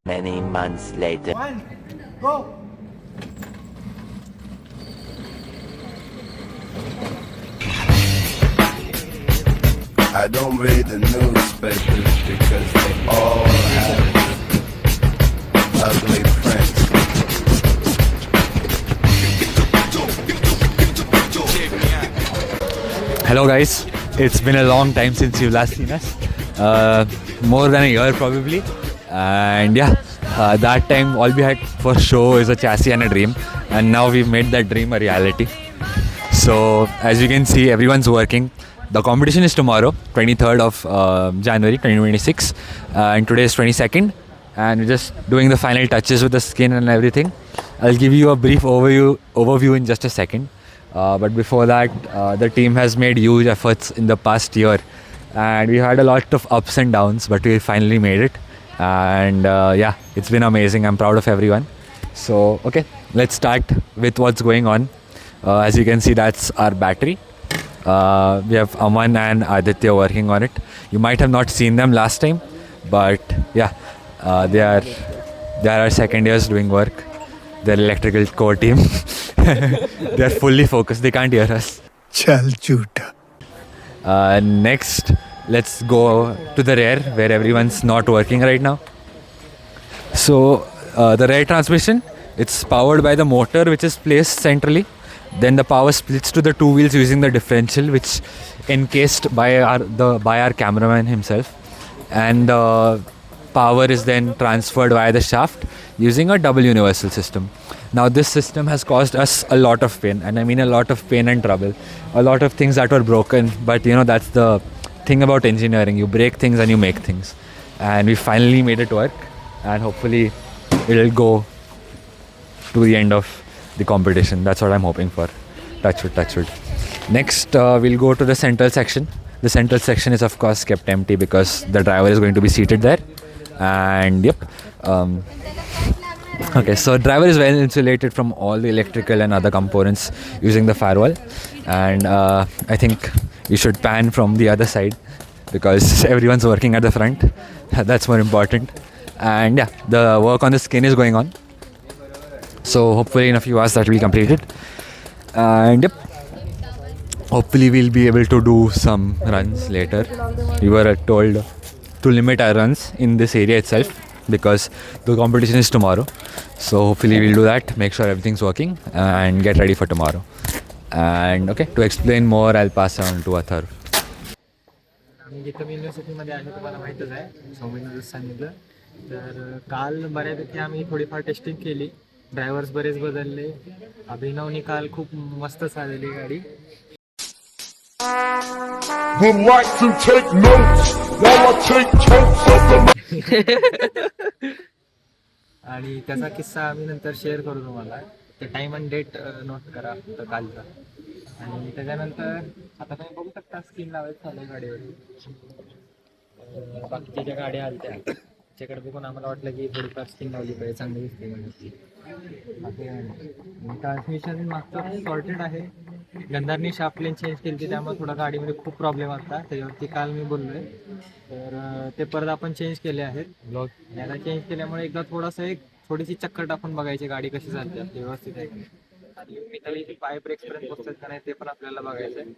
Many months later. One, go! I don't read the newspapers because they all have ugly prints. Hello guys, it's been a long time since you've last seen us. More than a year probably. And yeah, that time all we had for show is a chassis and a dream. And now we've made that dream a reality. So as you can see, everyone's working. The competition is tomorrow, 23rd of January 2026. And today is 22nd. And we're just doing the final touches with the skin and everything. I'll give you a brief overview in just a second. But before that, the team has made huge efforts in the past year. And we had a lot of ups and downs, but we finally made it. And yeah, it's been amazing. I'm proud of everyone. So, okay, let's start with what's going on. As you can see, that's our battery. We have Aman and Aditya working on it. You might have not seen them last time, but yeah, they are our second years doing work. They're electrical core team. They're fully focused. They can't hear us. Chal chuta. Next, let's go to the rear where everyone's not working right now. So the rear transmission, it's powered by the motor which is placed centrally. Then the power splits to the two wheels using the differential, which encased by our cameraman himself, and the power is then transferred via the shaft using a double universal system. Now this system has caused us a lot of pain, and I mean a lot of pain and trouble. A lot of things that were broken, but you know, that's the thing about engineering. You break things and you make things. And we finally made it work, and hopefully it'll go to the end of the competition. That's what I'm hoping for. Touch wood. Next, we'll go to the central section. The central section is of course kept empty because the driver is going to be seated there. And yep. Okay, so driver is well insulated from all the electrical and other components using the firewall. And I think we should pan from the other side because everyone's working at the front. That's more important. And yeah, the work on the skin is going on. So hopefully in a few hours that will be completed. And yep, hopefully we'll be able to do some runs later. We were told to limit our runs in this area itself because the competition is tomorrow. So hopefully we'll do that, make sure everything's working and get ready for tomorrow. And okay, to explain more, I'll pass on to Athar. आम्ही जिथं युनिव्हर्सिटीमध्ये आहे तुम्हाला माहीतच आहे, सौम्यनं जसं सांगितलं. तर काल बऱ्यापैकी आम्ही थोडीफार टेस्टिंग केली. ड्रायव्हर्स बरेच बदलले. अभिनवनी काल खूप मस्त चाललेली गाडी. Would like to take notes while I take totes of the आणि त्याचा किस्सा आम्ही नंतर शेअर करू तुम्हाला. ते टाईम अँड डेट नोट करा फक्त कालचा. आणि त्याच्यानंतर आता तुम्ही बघू शकता स्किन लावायचं चालू गाडीवर. बाकीच्या ज्या गाड्या आल्या त्याच्याकडे बघून आम्हाला वाटलं की थोडीफार स्किन लावली पाहिजे, चांगली दिसते गाडी. ट्रान्समिशन मागचं सॉर्टेड आहे. गंधारनी शाफ्ट लेन चेंज केली होती, त्यामुळे थोडा गाडीमध्ये खूप प्रॉब्लेम होता. त्याच्यावरती काल मी बोललोय, तर ते परत आपण चेंज केले आहेत. याला चेंज केल्यामुळे एकदा थोडीशी चक्कर टाकून बघायची गाडी कशी चालते आपली व्यवस्थित आहे. आणि मी पाय ब्रेक्सपर्यंत पोहोचतात का नाही ते पण आपल्याला बघायचं आहे.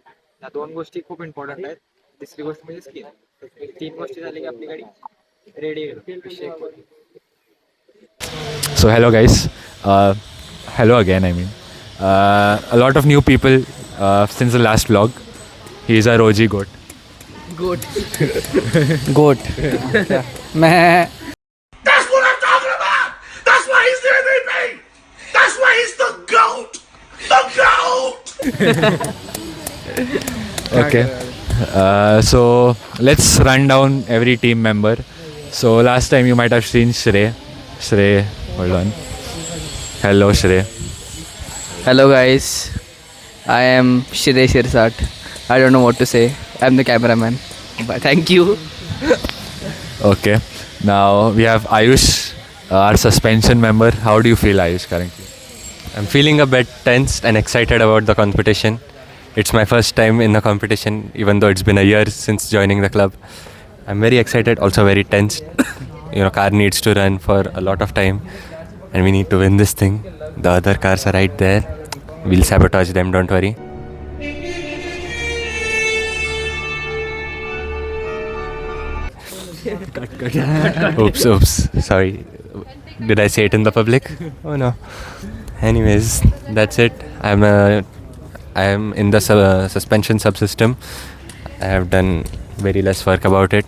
या दोन गोष्टी खूप इम्पॉर्टंट आहेत. तिसरी गोष्ट म्हणजे स्किन. 3 गोष्टी झाली की आपली गाडी रेडी आहे. So hello guys, hello again. I mean, a lot of new people since the last vlog. He's our OG goat. Goat. मैं That's what I'm talking about! That's why he's the MVP! That's why he's the GOAT! The GOAT! Okay. So let's run down every team member. So last time you might have seen Shrey, hold on. Hello Shrey. Hello guys, I am Shrey Shirsat. I don't know what to say. I'm the cameraman. But thank you. Okay. Now we have Ayush, our suspension member. How do you feel, Ayush, currently? I'm feeling a bit tensed and excited about the competition. It's my first time in the competition, even though it's been a year since joining the club. I'm very excited, also very tensed. car needs to run for a lot of time, and we need to win this thing. The other cars are right there. We'll sabotage them, don't worry. Oops. Sorry. Did I say it in the public? Oh no. Anyways, that's it. I am in the suspension subsystem. I have done very less work about it.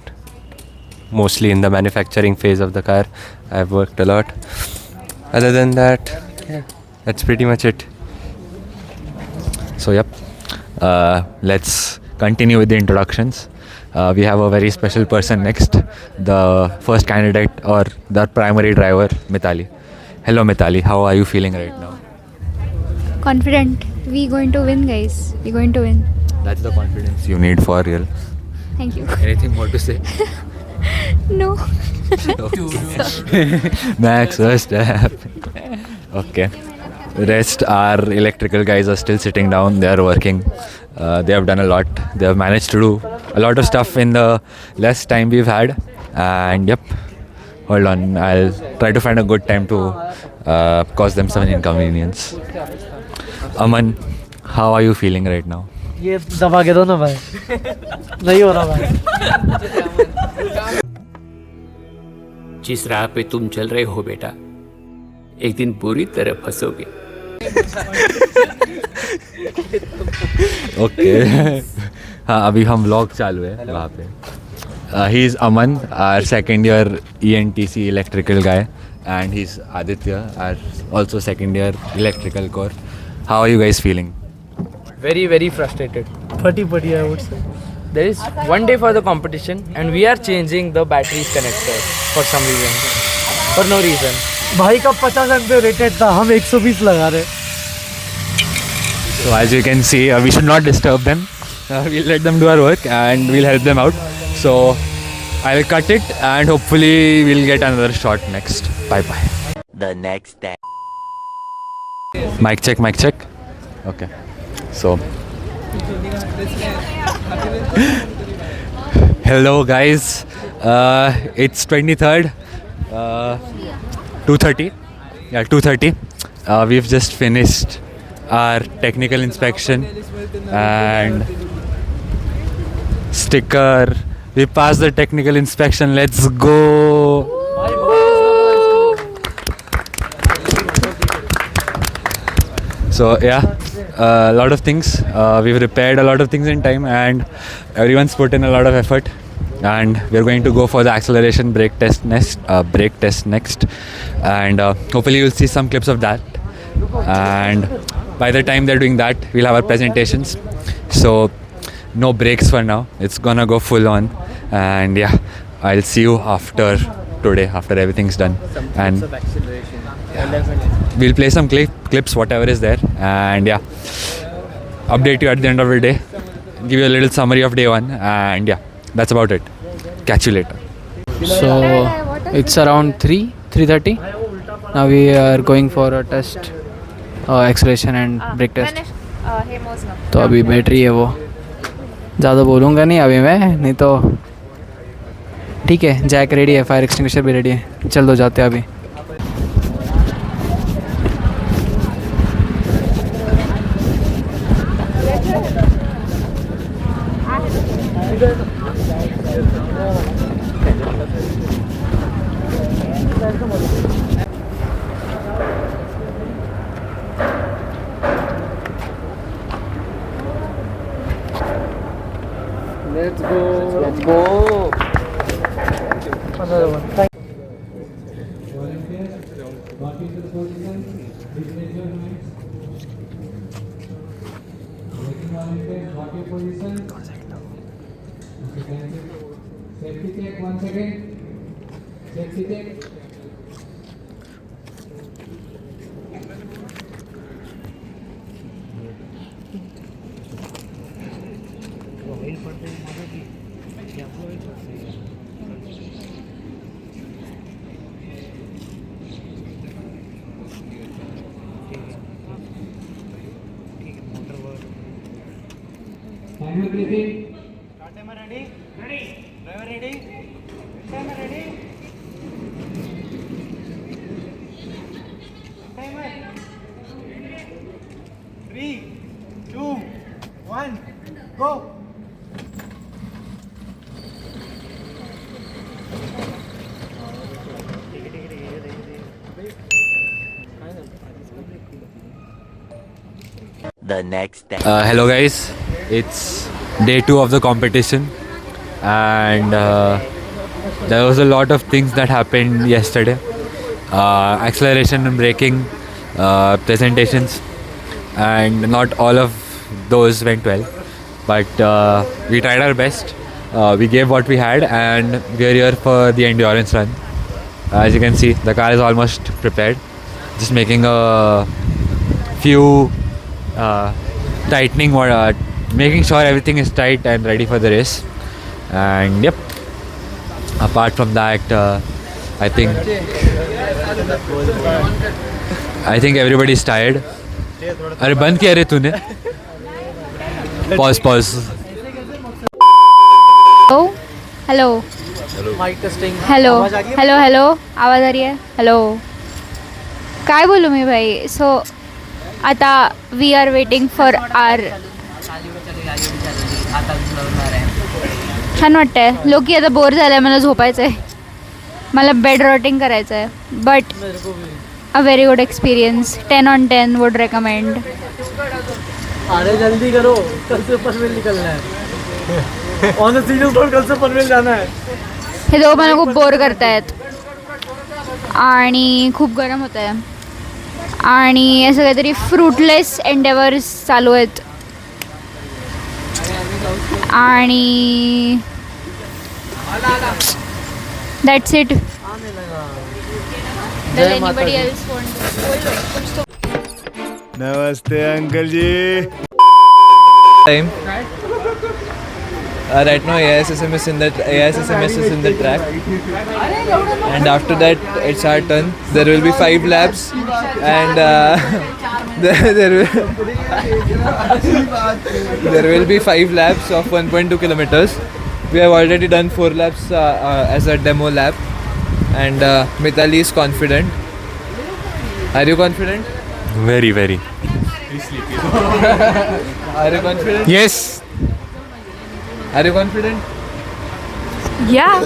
Mostly in the manufacturing phase of the car, I've worked a lot. Other than that, yeah, that's pretty much it. So yep, let's continue with the introductions. We have a very special person next, the first candidate or the primary driver, Mithali. Hello Mithali, how are you feeling right now? Confident. We going to win, guys. We going to win. That's the confidence you need for real. Thank you. Anything more to say? No. Max Verstappen. Okay. The rest, our electrical guys are still sitting down. They are working. They have done a lot. They have managed to do a lot of stuff in the less time we've had. And yep, hold on. I'll try to find a good time to cause them some inconvenience. Aman, how are you feeling right now? ये दबा के दो ना भाई नहीं हो रहा भाई जिस राह पे तुम चल रहे हो बेटा एक दिन बुरी तरह फंसोगे ओके हाँ अभी हम व्लॉग चालू है वहाँ पे he is Aman our second year ENTC electrical guy and he is Aditya our also second year electrical core how are you guys feeling Very frustrated. फटी पड़ी है मुझसे There is one day for the competition and we are changing the batteries connector for some reason. For no reason. भाई का 50 ampere rated था हम 120 लगा रहे So as you can see, we should not disturb them. We'll let them do our work and we'll help them out. So I'll cut it and hopefully we'll get another shot next. Bye bye. The next day Mic check. Okay. So hello guys. It's 23rd. 2:30. Yeah, 2:30. We've just finished our technical inspection and sticker. We passed the technical inspection. Let's go. So yeah, a lot of things. We've repaired a lot of things in time, and everyone's put in a lot of effort. And we're going to go for the acceleration brake test next, and hopefully you'll see some clips of that. And by the time they're doing that, we'll have our presentations. So no breaks for now. It's gonna go full on, and yeah, I'll see you after today, after everything's done. And we'll play some clips, whatever is there, and yeah, update you at the end of the day, give you a little summary of day one, and yeah, that's about it. Catch you later. So it's around 3:30. Now we are going for a test, acceleration and brake test. तो अभी battery है वो ज़्यादा बोलूँगा नहीं अभी मैं नहीं तो ठीक है जैक रेडी है फायर एक्सटिंग्विशर भी रेडी है चल दो जाते हैं अभी Let's go. Another one. Safety check, 1 second. Safety check. Manual briefing. Start timer ready? Ready. Driver ready? Timer ready? Hello guys, it's day 2 of the competition, and there was a lot of things that happened yesterday. Acceleration and braking, presentations, and not all of those went well, but we tried our best. We gave what we had, and we are here for the endurance run. As you can see, the car is almost prepared, just making a few tightening, making sure everything is tight and ready for the race. And yep, apart from that, I think everybody is tired. अरे बंद किया रे तूने? Pause. Hello mike testing hello आवाज आ रही है? Hello काय बोलू मी भाई? सो आता we are waiting for R. छान वाटतंय. लोकी आता बोर झालं आहे, मला झोपायचं आहे, मला बेड रॉटिंग करायचं आहे. But a very good experience. 10 on 10 would recommend. अरे जल्दी करो, कल से पनवेल निकलना है. ऑन द सीरियस नोट, कल से पनवेल जाना है. हे दोघं मला खूप बोर करतायत आणि खूप गरम होत आहे आणि असं काहीतरी फ्रूटलेस एंडेवर्स चालू आहेत आणि दॅट्स इट. नमस्ते uncle ji. Time. Right now AISSM is in the track, and after that it's our turn. There will be 5 laps, and there will be 5 laps of 1.2 kilometers. We have already done 4 laps as a demo lap, and Mithali is confident. Are you confident? Very, very. Are you confident? Yes. Are you confident? Yeah.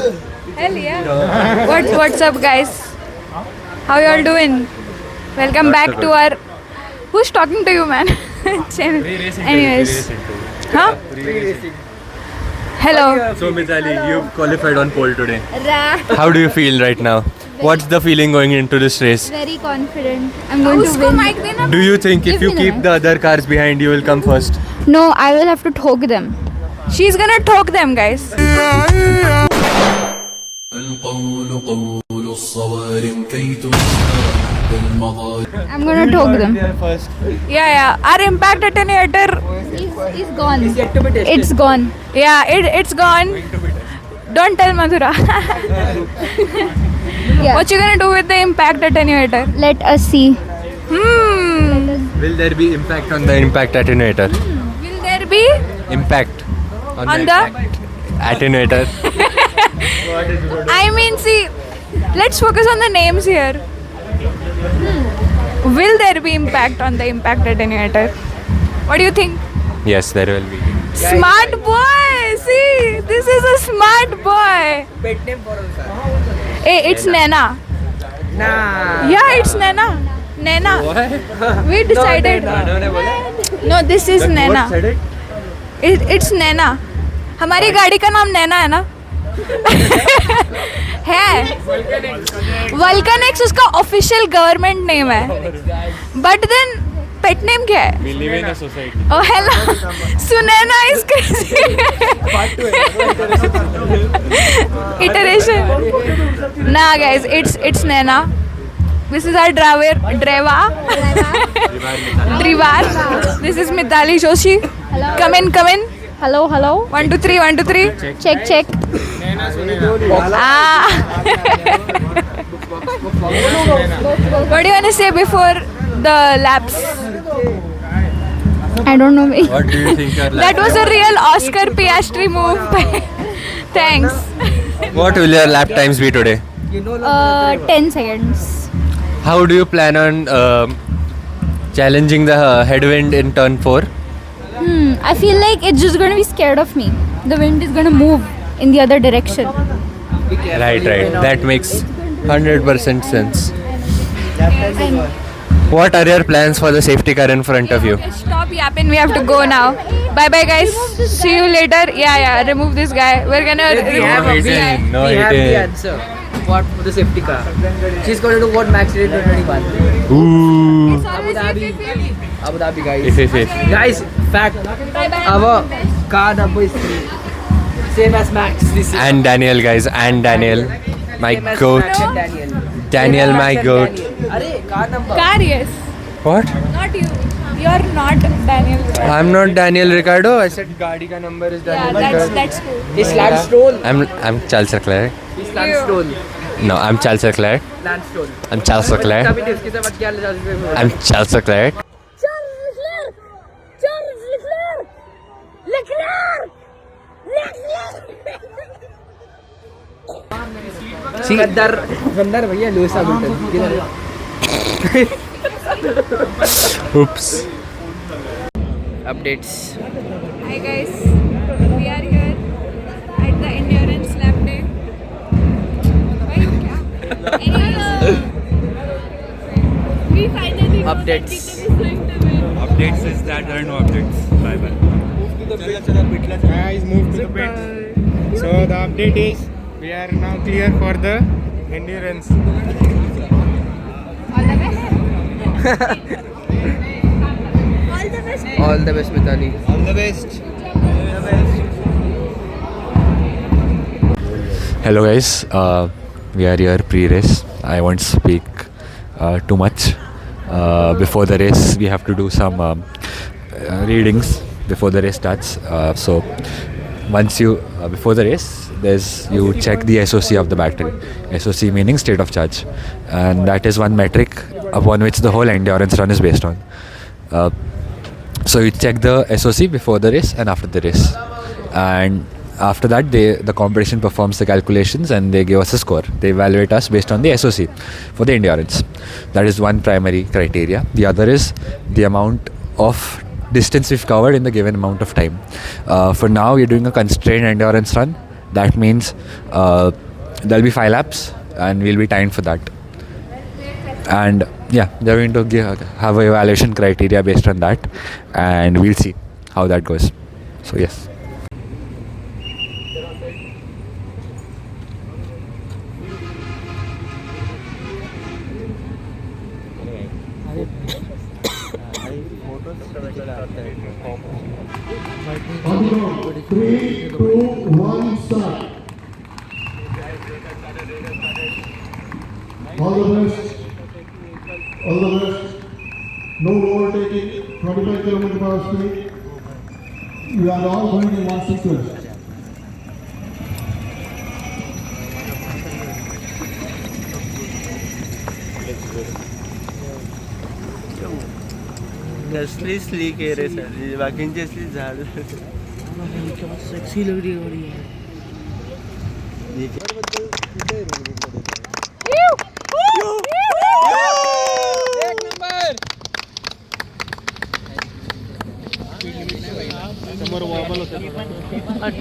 Hell yeah. What's up, guys? How you all doing? Welcome back to our. Who's talking to you, man? Anyways. Huh? Hello. So Mithali, you've qualified on pole today. How do you feel right now? What's the feeling going into this race? Very confident. I'm going to win. Do you think if you keep the other cars behind, you will come first? No, I will have to talk them. She's gonna talk them, guys. I'm gonna talk them. Yeah. Our impact attenuator is gone. It's gone. Yeah, it's gone. Don't tell Madhura. Yeah. What you gonna do with the impact attenuator? Let us see. Will there be impact on the impact attenuator? Will there be Impact on the? attenuator. I mean, see, let's focus on the names here. Will there be impact on the impact attenuator? What do you think? Yes, there will be. Smart boy! See, this is a smart boy. Pet name for us. Hey, it's Nena. Nah. Yeah, it's Nena. Nena. We decided. No, this is Nena. It's Nena. हमारी गाड़ी का नाम नैना है ना? है वल्कनेक्स उसका official government name है, but then pet name क्या है? We live in a society. Oh hello, Sunena is crazy. Iteration. Nah guys, it's Nena. This is our driver. This is Mithali Joshi. Come in. Hello. 1 2 3 1 2 3. Check. What do you want to say before the laps? I don't know. What do you think? That was a real Oscar Piastri move. Thanks. What will your lap times be today? 10 seconds. How do you plan on challenging the headwind in turn 4? I feel like it's just going to be scared of me. The wind is going to move in the other direction. Right. That makes 100% sense. What are your plans for the safety car in front of you? Stop Yappin, we have to go now. Bye bye guys. See you later. Yeah. Remove this guy. We're gonna remove this guy. No we have the eating. answer. What for the safety car? She's going to do what Max did in 2021. Ooh. Abu Dhabi. Abu Dhabi, guys. If. Guys, fact. Our car number is 3. Same as Max. This is And Daniel, guys, and Daniel, my same as goat. Max and Daniel. Daniel, Same as my Max and goat. Daniel. Arey, car number. Car, yes. What? Not you. You're not Daniel. I'm not Daniel Ricardo. I said Gaadi ka number is Yeah, Daniel. that's cool. It's Lance Stroll. I'm Charles Leclerc. It's Lance Stroll. No, I'm Charles Leclerc. Lance Stroll. I'm Charles Leclerc. कभी नहीं उसके साथ क्या ले जाते हैं? I'm Charles Leclerc. गंदर भैया Lewis Hamilton किधर है? Oops. Updates. Hi guys. We are here at the endurance lab day. Anyways, we finally know Updates. that Deepak is going to win. Updates is that there are no updates. Bye bye. Guys, move to the pits. So the update is we are now clear for the endurance. All the best. All the best, Mithali. All the best. Hello guys, we are here pre-race. I won't speak too much. Before the race, we have to do some readings before the race starts. So once you before the race, you check the SOC of the battery. SOC meaning state of charge, and that is one metric upon which the whole endurance run is based on. So you check the SOC before the race and after the race, and after that the competition performs the calculations and they give us a score. They evaluate us based on the SOC for the endurance. That is one primary criteria. The other is the amount of distance we've covered in the given amount of time. For now we're doing a constrained endurance run. That means there'll be 5 laps and we'll be timed for that. And yeah, they're going to have an evaluation criteria based on that, and we'll see how that goes. So yes. Three, two, one, start. All the best. All the best. No overtaking. 25 km/h speed. You are all going in one sequence. असली sleek आहे रे sir बाकींची असली झाड sexy लग रही है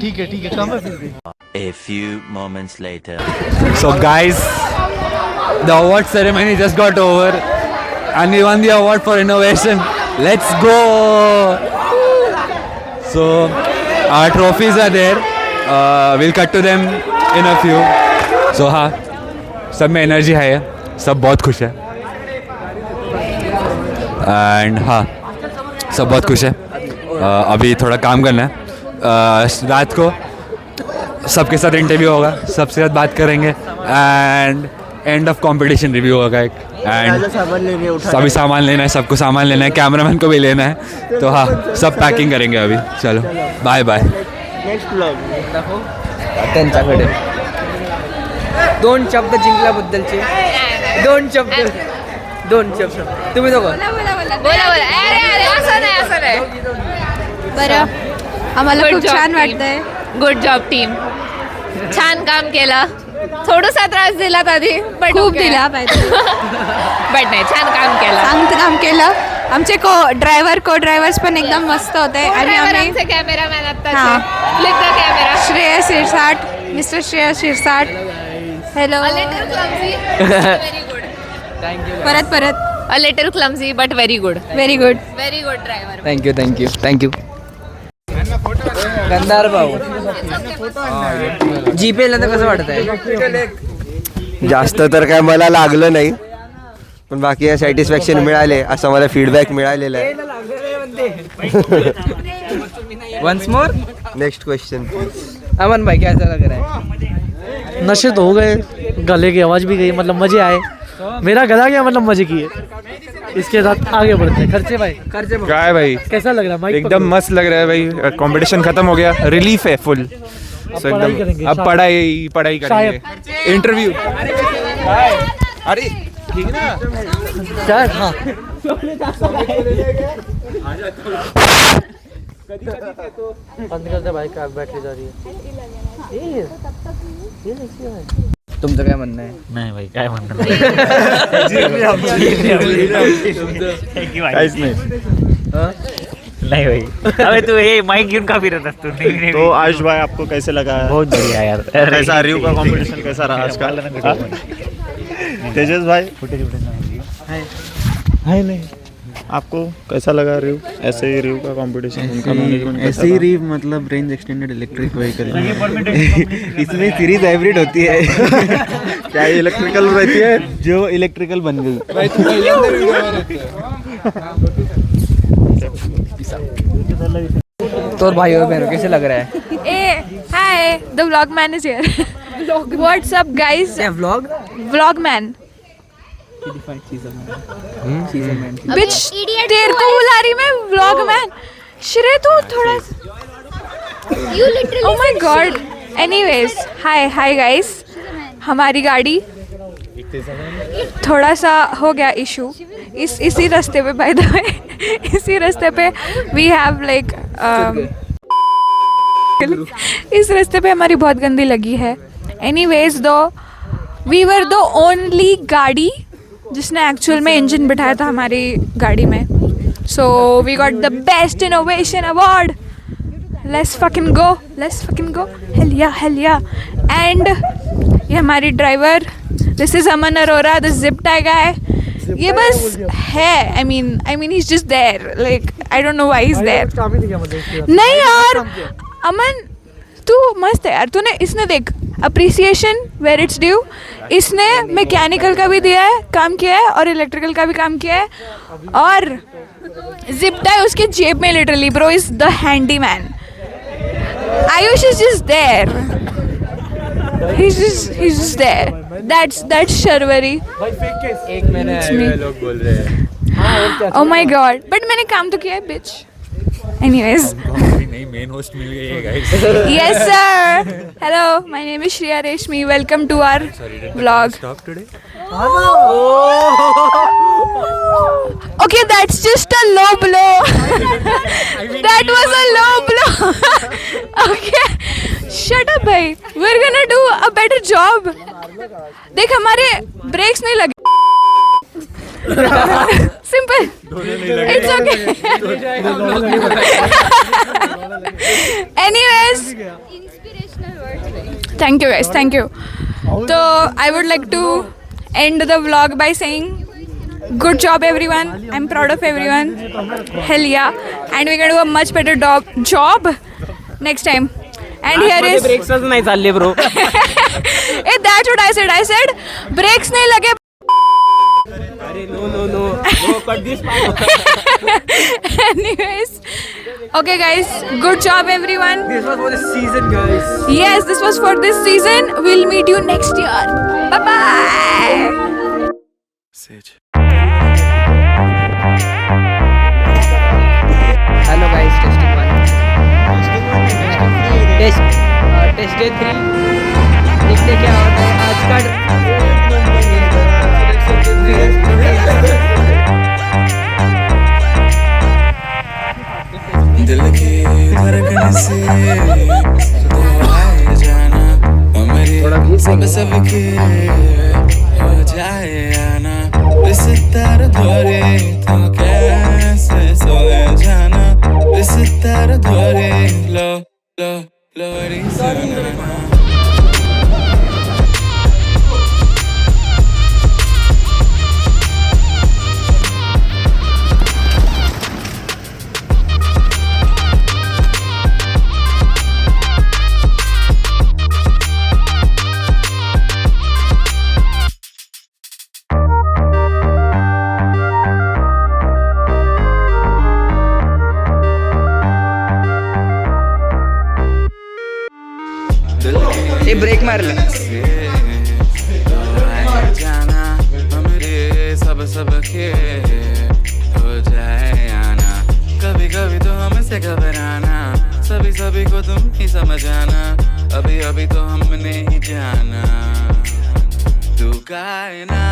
ठीक है कम फिर भी A few moments later. So guys, the award ceremony just got over and we won the award for innovation. Let's go! So our trophies are there. We'll cut to them in a few. So हाँ, सब में energy है, सब बहुत खुश है. And हाँ, सब बहुत खुश है. अभी थोड़ा काम करना है. रात को सबके साथ इंटरव्यू होगा, सबसे साथ बात करेंगे and end of competition review होगा एक. एंड सभी सामान लेना है, सबको सामान लेना है, कैमरामैन को भी लेना है. तो हाँ, सब पॅकिंग करेंगे अभी. चलो बाय बाय. नेक्स्ट ब्लॉग दाखव त्यांच्याकडे 2 शब्द जिंकल्याबद्दलचे 2 शब्द तुम्ही दोघं बोला असं नाही. बरं, आम्हाला खूप छान वाटतंय. Good job team. छान काम केलं. थोडासा त्रास दिला आधी पण खूप दिला पाहिजे. बट नाही, छान काम केलं. चांगलं काम केलं. आमचे को ड्रायव्हर्स पण एकदम मस्त होते. आणि आम्ही कॅमेरामॅन आता हां. Flip the camera. Shreyas Shirsat, mister Shreyas Shirsat. Hello. Very good. Thank you परत A little clumsy, but very good. Very good. Very good driver. Thank you Gandhar भाऊ जीपे तर कसं वाटत आहे? जास्त तर काय मला लागलं नाही, पण बाकी सॅटिस्फॅक्शन मिळाले असं मला फीडबॅक मिळालेला आहे. Once more next question. Aman भाई कैसा लग रहा है? नशे तो हो गए, गले की आवाज़ भी गई, मतलब मज़े आए. मेरा गला गया, मतलब मज़े किए. इसके साथ आगे बढ़ते हैं. खर्चे भाई क्या है भाई? कैसा लग रहा है? माइक एकदम मस्त लग रहा है भाई. कंपटीशन खत्म हो गया, रिलीफ है फुल. So पढ़ाई एकदम करेंगे. अब पढ़ाई करेंगे. इंटरव्यू. अरे ठीक है ना. क्या है? हाँ. बंद करते भाई का बैटरी जा रही है. तुमचं काय म्हणणं आहे? नाही भाई काय म्हणणार काहीच नाही. नाही भाई. अबे तू हे माइक घेऊन का फिरत असतो? तो आयुष भाई आपको कैसे लगा? बहुत बढ़िया यार. कैसा रिव्यू का कंपटीशन कैसा रहा आज का? तेजस भाई है नहीं, आपको कैसा लगा रिव्यू? ऐसे ही रिव्यू का कंपटीशन, उनका मैनेजमेंट ऐसे ही रिव मतलब रेंज एक्सटेंडेड इलेक्ट्रिक व्हीकल. इसमें सीरीज हाइब्रिड होती है. क्या इलेक्ट्रिकल रहती है? जो इलेक्ट्रिकल बन गई. तो भाई और बहनों कैसे लग रहा है? Hey, hi, the vlog man is here. What's up, guys? Vlog Vlog man. Bitch, तेरे को बुला रही मैं vlog man. श्रेय तू थोड़ा. You literally. Oh my god. Anyways, hi guys. हमारी गाड़ी थोड़ा सा हो गया इशू इसी रास्ते पे. बाय द वे इसी रास्ते पे वी हैव लाइक इस रास्ते पे हमारी बहुत गंदी लगी है. एनीवेज दो वी वर द ओनली गाड़ी जिसने एक्चुअल में इंजन बिठाया था हमारी गाड़ी में. So we got the best innovation award. Let's fucking go. Hell yeah. And ये हमारी driver, this is Aman Arora, this zip tie guy. ये बस है. I mean he is just there. Like I don't know why he is there. नहीं यार अमन तू मस्त है यार. इसने देख अप्रिसिएशन वेयर इट्स ड्यू. इसने मैकेनिकल का भी दिया है, काम किया है, और इलेक्ट्रिकल का भी काम किया है. और जिप टाई उसके जेब में literally. Bro is the handy man. Ayush is just there. He's just there. That's Sharvari. एक मैंने आए हुए लोग बोल रहे हैं. Oh my god. But मैंने काम तो किया है bitch. Anyways. नहीं मेन होस्ट मिल गई है guys. Yes sir. Hello, my name is Shriya Reshmi. Welcome to our vlog. Stop today. Okay, that's just a low blow. That was a low blow. Okay. Shut up भाई. We're gonna do a better job. देख हमारे breaks नहीं लगे. Simple. It's okay. Anyways. Thank you guys. Thank you. So I would like to end the vlog by saying good job everyone. I'm proud of everyone. Hell yeah. And we're gonna do a much better job next time. And here is brakes नाही चालले bro. That's what I said. I said brakes नहीं लगे. No. Cut this part. Anyways, okay guys, good job everyone. This was for the season, guys. Yes, this was for this season. We'll meet you next year. Bye bye. Hello guys, testing 1. Test day 3. देखते क्या होता है आज का. दिल की धड़कन से सुधार जाना मेरी सबके हो जाए आना. बिस्तर धोरे तो कैसे सोए जाना. बिस्तर धोरे लो लोरी सुनना. मारला जाना हमरे सब सब के हो जाए आना कभी कभी तो हमसे घबराना सभी सभी को तुम ही समझाना अभी अभी तो हमने ही जाना तू कायना